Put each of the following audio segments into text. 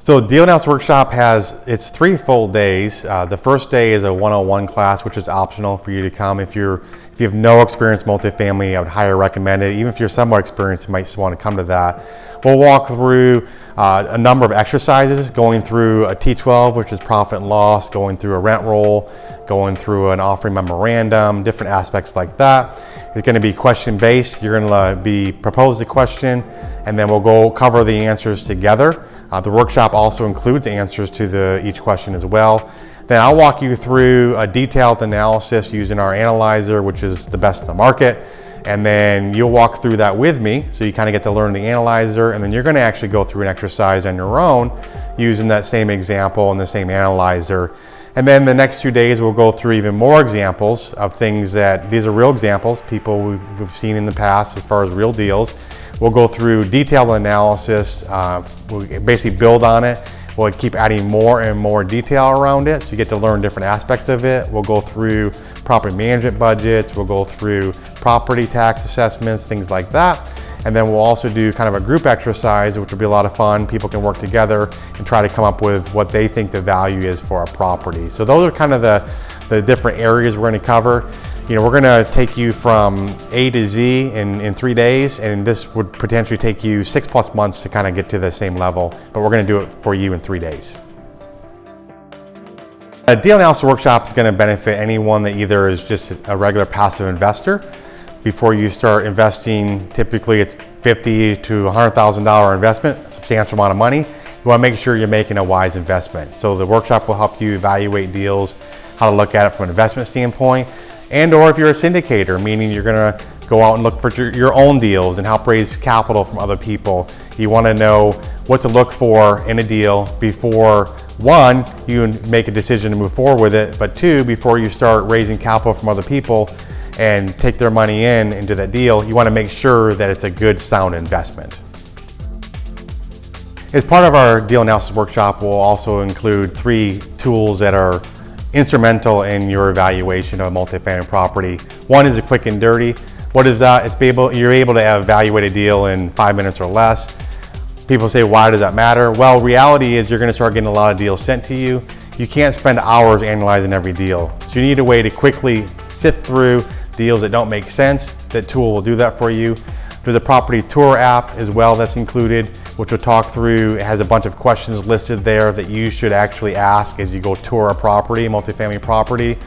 So Deal Analysis Workshop it's 3 full days. The first day is a 101 class, which is optional for you to come. If you have no experience multifamily, I would highly recommend it. Even if you're somewhat experienced, you might just want to come to that. We'll walk through a number of exercises, going through a T12, which is profit and loss, going through a rent roll, going through an offering memorandum, different aspects like that. It's going to be question based. You're going to be proposed a question, and then we'll go cover the answers together. The workshop also includes answers to each question as well. Then I'll walk you through a detailed analysis using our analyzer, which is the best in the market. And then you'll walk through that with me, so you kind of get to learn the analyzer, and then you're going to actually go through an exercise on your own using that same example and the same analyzer. And then the next 2 days we'll go through even more examples of things these are real examples, people we've seen in the past as far as real deals. We'll go through detailed analysis, we'll basically build on it. We'll keep adding more and more detail around it, so you get to learn different aspects of it. We'll go through property management budgets, we'll go through property tax assessments, things like that. And then we'll also do kind of a group exercise, which will be a lot of fun. People can work together and try to come up with what they think the value is for a property. So those are kind of the different areas we're going to cover. We're going to take you from A to Z in 3 days, and this would potentially take you 6+ months to kind of get to the same level, but we're going to do it for you in 3 days. A Deal Analysis Workshop is going to benefit anyone that either is just a regular passive investor. Before you start investing, typically it's $50,000 to $100,000 investment, a substantial amount of money. You want to make sure you're making a wise investment. So the workshop will help you evaluate deals, how to look at it from an investment standpoint, or if you're a syndicator, meaning you're going to go out and look for your own deals and help raise capital from other people. You want to know what to look for in a deal before, one, you make a decision to move forward with it, but two, before you start raising capital from other people and take their money into that deal, you want to make sure that it's a good, sound investment. As part of our Deal Analysis Workshop, we'll also include 3 tools that are instrumental in your evaluation of a multifamily property. One is a quick and dirty. What is that? You're able to evaluate a deal in 5 minutes or less. People say, why does that matter? Well, reality is you're going to start getting a lot of deals sent to you. You can't spend hours analyzing every deal. So you need a way to quickly sift through deals that don't make sense. That tool will do that for you. There's a property tour app as well that's included, which we'll talk through. It has a bunch of questions listed there that you should actually ask as you go tour a property, a multifamily property.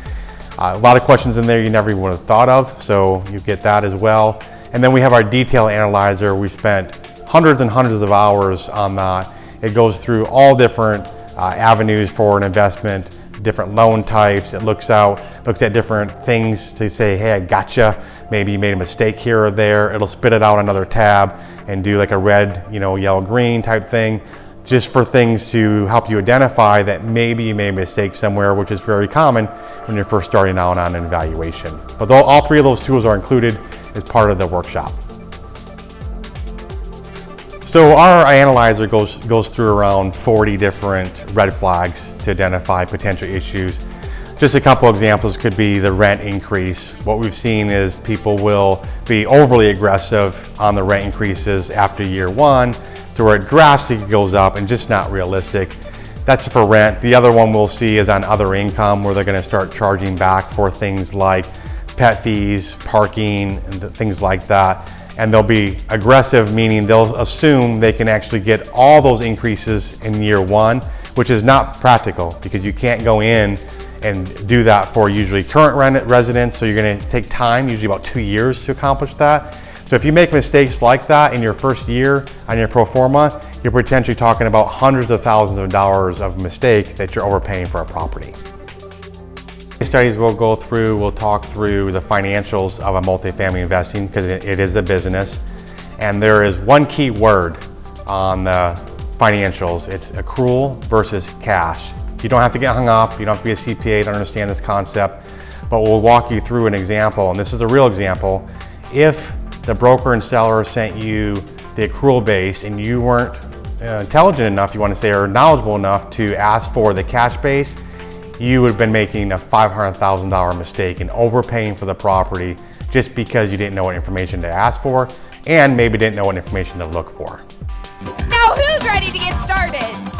A lot of questions in there you never even would have thought of, so you get that as well. And then we have our detail analyzer. We spent hundreds and hundreds of hours on that. It goes through all different avenues for an investment, different loan types. It looks at different things to say, hey, I gotcha. Maybe you made a mistake here or there. It'll spit it out another tab and do like a red, yellow, green type thing, just for things to help you identify that maybe you made a mistake somewhere, which is very common when you're first starting out on an evaluation. But all 3 of those tools are included as part of the workshop. So our analyzer goes through around 40 different red flags to identify potential issues. Just a couple examples could be the rent increase. What we've seen is people will be overly aggressive on the rent increases after year 1 to where it drastically goes up and just not realistic. That's for rent. The other one we'll see is on other income, where they're going to start charging back for things like pet fees, parking, and things like that. And they'll be aggressive, meaning they'll assume they can actually get all those increases in year 1, which is not practical because you can't go in and do that for usually current residents. So you're going to take time, usually about 2 years to accomplish that. So if you make mistakes like that in your first year on your pro forma, you're potentially talking about hundreds of thousands of dollars of mistake that you're overpaying for a property. Studies we'll talk through the financials of a multifamily investing, because it is a business. And there is one key word on the financials. It's accrual versus cash. You don't have to get hung up. You don't have to be a CPA to understand this concept, but we'll walk you through an example. And this is a real example. If the broker and seller sent you the accrual base and you weren't intelligent enough, you want to say, or knowledgeable enough to ask for the cash base, you would have been making a $500,000 mistake and overpaying for the property just because you didn't know what information to ask for and maybe didn't know what information to look for. Now who's ready to get started?